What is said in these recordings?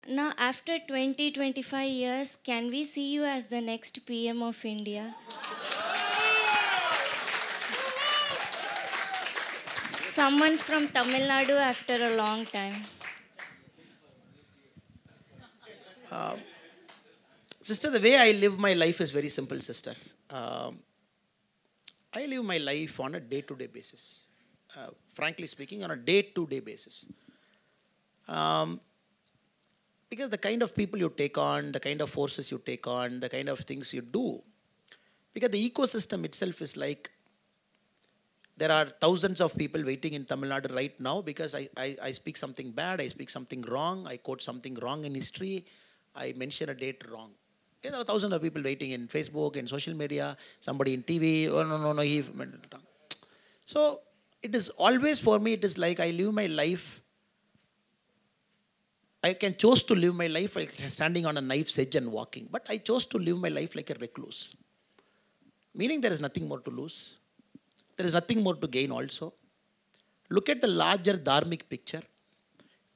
Now, after 20-25 years, can we see you as the next PM of India? Someone from Tamil Nadu after a long time. Sister, the way I live my life is very simple, sister. I live my life on a day-to-day basis. Frankly speaking, on a day-to-day basis. Because the kind of people you take on, the kind of forces you take on, the kind of things you do, because the ecosystem itself is like, there are thousands of people waiting in Tamil Nadu right now because I speak something bad, I speak something wrong, I quote something wrong in history, I mention a date wrong. Okay, there are thousands of people waiting in Facebook, in social media, somebody in TV, oh no, he... So, it is always for me, it is like I live my life, I can choose to live my life like standing on a knife's edge and walking, but I chose to live my life like a recluse. Meaning there is nothing more to lose. There is nothing more to gain also. Look at the larger dharmic picture.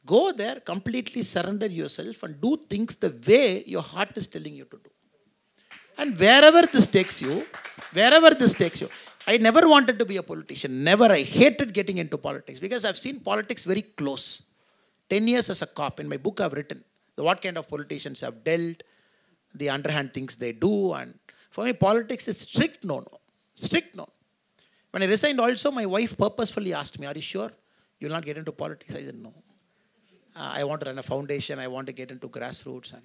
Go there, completely surrender yourself and do things the way your heart is telling you to do. And wherever this takes you, I never wanted to be a politician. Never. I hated getting into politics because I've seen politics very close. 10 years as a cop. In my book I've written what kind of politicians have dealt, the underhand things they do. And for me, politics is strict no. Strict no. When I resigned also, my wife purposefully asked me, are you sure you will not get into politics? I said, no. I want to run a foundation. I want to get into grassroots. And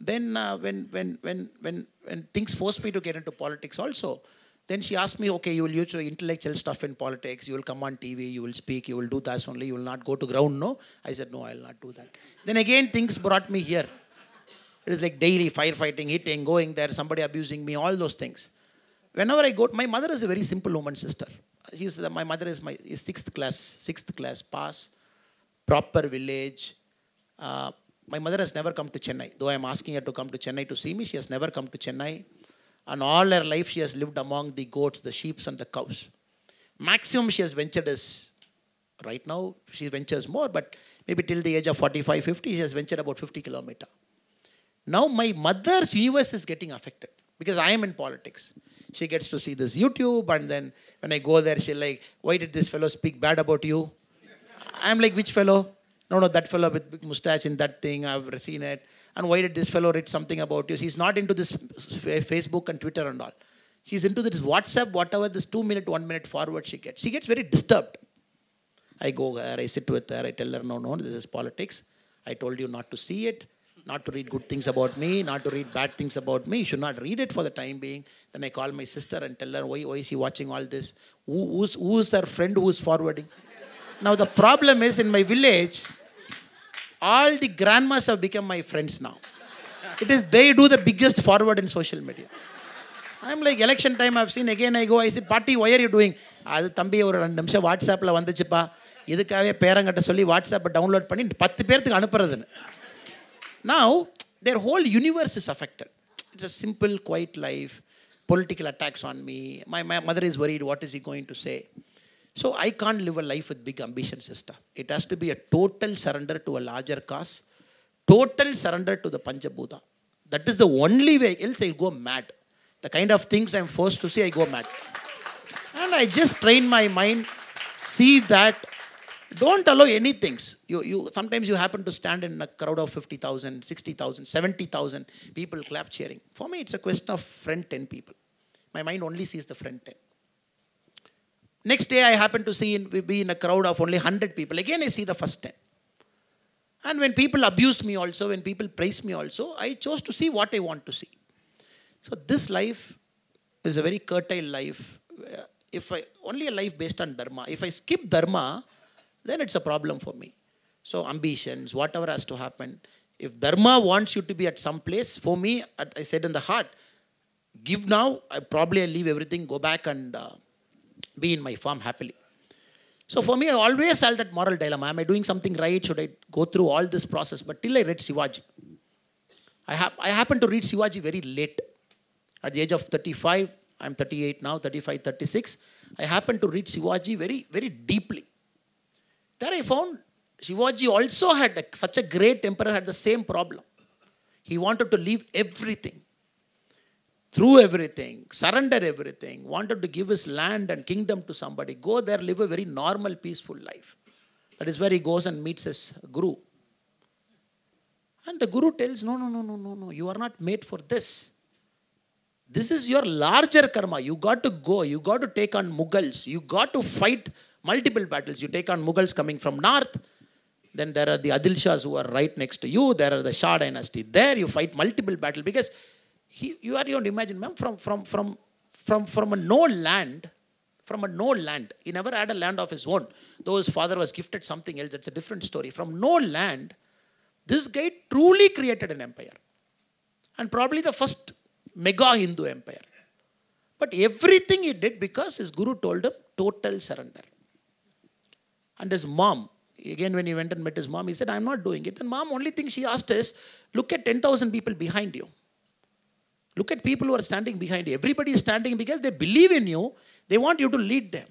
then when things forced me to get into politics also, then she asked me, okay, you will use your intellectual stuff in politics. You will come on TV. You will speak. You will do that only. You will not go to ground, no? I said, no, I will not do that. Then again, things brought me here. It is like daily firefighting, hitting, going there, somebody abusing me, all those things. Whenever I go, my mother is a very simple woman, sister. My mother is sixth class pass, proper village. My mother has never come to Chennai. Though I am asking her to come to Chennai to see me, she has never come to Chennai. And all her life she has lived among the goats, the sheep and the cows. Maximum she has ventured is, right now she ventures more, but maybe till the age of 45, 50, she has ventured about 50 kilometers. Now my mother's universe is getting affected because I am in politics. She gets to see this YouTube, and then when I go there, she's like, why did this fellow speak bad about you? I'm like, which fellow? No, that fellow with big mustache in that thing, I've seen it. And why did this fellow write something about you? She's not into this Facebook and Twitter and all. She's into this WhatsApp, whatever, this 2 minute, 1 minute forward she gets. She gets very disturbed. I go there, I sit with her, I tell her, no, this is politics. I told you not to see it. Not to read good things about me, not to read bad things about me. You should not read it for the time being. Then I call my sister and tell her, why is she watching all this? Who's her friend who is forwarding? Now the problem is, in my village, all the grandmas have become my friends now. It is they do the biggest forward in social media. I'm like, election time I've seen, again I go, I said, Party, why are you doing? அது தம்பி ஒரு 2 நிமிஷம் வாட்ஸ்அப்பில் வந்துச்சுப்பா, இதுக்காகவே பேரங்கிட்ட சொல்லி வாட்ஸ்அப்பை download பண்ணி 10 பேருக்கு அனுப்புறதுன்னு. Now, their whole universe is affected. It's a simple, quiet life. Political attacks on me. My mother is worried, what is he going to say? So I can't live a life with big ambitions, sister. It has to be a total surrender to a larger cause. Total surrender to the Panchabhuta. That is the only way. Else I go mad. The kind of things I'm forced to see, I go mad. And I just train my mind, see that. Don't allow anything. Sometimes you happen to stand in a crowd of 50,000, 60,000, 70,000 people clap cheering. For me, it's a question of front 10 people. My mind only sees the front 10. Next day, I happen to be in a crowd of only 100 people. Again, I see the first 10. And when people abuse me also, when people praise me also, I chose to see what I want to see. So this life is a very curtailed life. Only a life based on dharma. If I skip dharma, then it's a problem for me. So ambitions, whatever has to happen. If dharma wants you to be at some place, for me, I said in the heart, give now, I'll leave everything, go back and be in my farm happily. So for me, I always had that moral dilemma. Am I doing something right? Should I go through all this process? But till I read Shivaji, I happened to read Shivaji very late. At the age of 35, I'm 38 now, 35, 36. I happened to read Shivaji very, very deeply. There I found Shivaji also had, such a great emperor had the same problem. He wanted to leave everything, through everything, surrender everything, wanted to give his land and kingdom to somebody, go there, live a very normal, peaceful life. That is where he goes and meets his guru. And the guru tells, no, you are not made for this. This is your larger karma. You got to go. You got to take on Mughals. You got to fight multiple battles. You take on Mughals coming from north. Then there are the Adil Shahs who are right next to you. There are the Shah dynasty. There you fight multiple battles. Because you imagine, ma'am, from a no land, he never had a land of his own. Though his father was gifted something else, that's a different story. From no land, this guy truly created an empire. And probably the first mega Hindu empire. But everything he did because his guru told him, total surrender. And his mom, again when he went and met his mom, he said, I'm not doing it. And mom, only thing she asked is, look at 10,000 people behind you. Look at people who are standing behind you. Everybody is standing because they believe in you. They want you to lead them.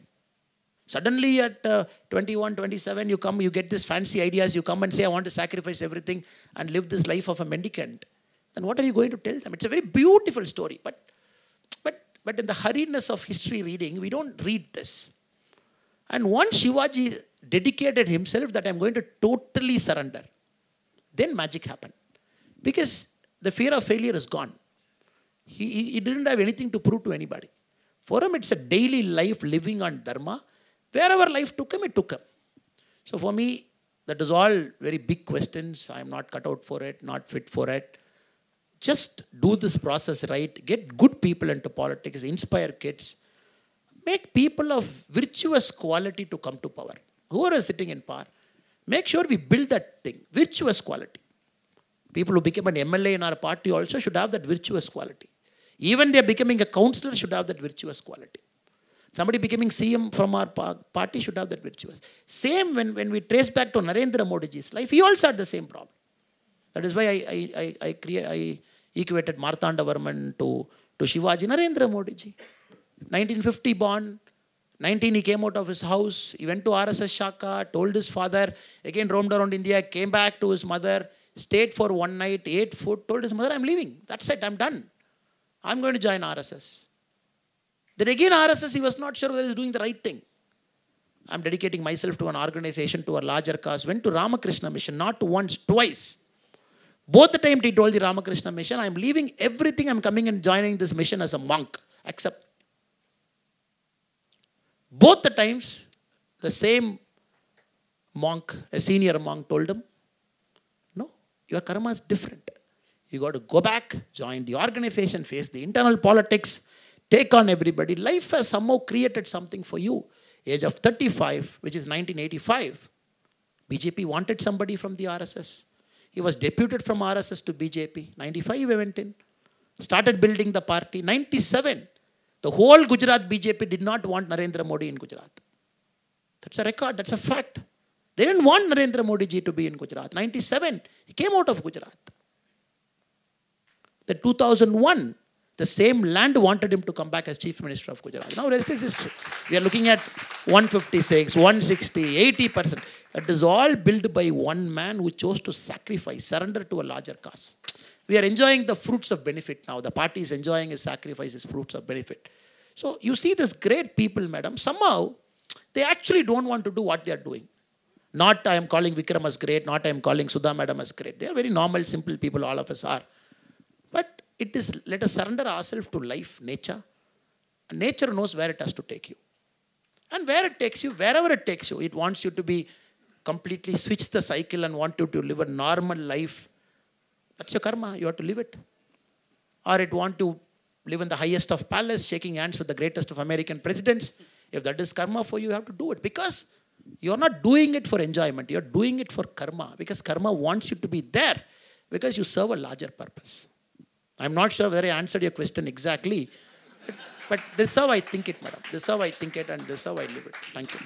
Suddenly at 21, 27, you get these fancy ideas. You come and say, I want to sacrifice everything and live this life of a mendicant. Then what are you going to tell them? It's a very beautiful story. But in the hurriedness of history reading, we don't read this. And once Shivaji dedicated himself that I'm going to totally surrender, then magic happened. Because the fear of failure is gone. He didn't have anything to prove to anybody. For him, it's a daily life living on dharma. Wherever life took him, it took him. So for me, that is all very big questions. I'm not cut out for it, not fit for it. Just do this process right. Get good people into politics. Inspire kids. Make people of virtuous quality to come to power. Whoever is sitting in power, make sure we build that thing. Virtuous quality. People who become an MLA in our party also should have that virtuous quality. Even they are becoming a councillor should have that virtuous quality. Somebody becoming CM from our party should have that virtuous. Same when we trace back to Narendra Modi's life, he also had the same problem. That is why I equated Martanda Varman to Shivaji. Narendra Modi ji. 1950 born, 19 he came out of his house, he went to RSS Shaka, told his father, again roamed around India, came back to his mother, stayed for one night, ate food, told his mother, I'm leaving. That's it, I'm done. I'm going to join RSS. Then again RSS, he was not sure whether he's doing the right thing. I'm dedicating myself to an organization, to a larger cause. Went to Ramakrishna Mission, not once, twice. Both the times he told the Ramakrishna Mission, I'm leaving everything, I'm coming and joining this mission as a monk. Accept. Both the times, the same monk, a senior monk told him, no, your karma is different. You got to go back, join the organization, face the internal politics, take on everybody. Life has somehow created something for you. Age of 35, which is 1985, BJP wanted somebody from the RSS. He was deputed from RSS to BJP. 95 he went in, started building the party. 97, the whole Gujarat BJP did not want Narendra Modi in Gujarat. That's a record, that's a fact. They didn't want Narendra Modi ji to be in Gujarat. 97, he came out of Gujarat. Then 2001, the same land wanted him to come back as Chief Minister of Gujarat. Now rest is history. We are looking at 156, 160, 80%. That is all built by one man who chose to sacrifice, surrender to a larger cause. We are enjoying the fruits of benefit now. The party is enjoying his sacrifice, his fruits of benefit. So you see these great people, madam, somehow they actually don't want to do what they are doing. Not I am calling Vikram as great, not I am calling Sudha madam as great. They are very normal, simple people, all of us are. But it is, let us surrender ourselves to life, nature. And nature knows where it has to take you. And where it takes you, wherever it takes you, it wants you to be completely switch the cycle and want you to live a normal life. That's your karma, you have to live it. Or it want to live in the highest of palace, shaking hands with the greatest of American presidents. If that is karma for you, you have to do it. Because you are not doing it for enjoyment, you are doing it for karma. Because karma wants you to be there because you serve a larger purpose. I'm not sure whether I answered your question exactly, but this is how I think it, madam. This is how I think it and this is how I live it. Thank you.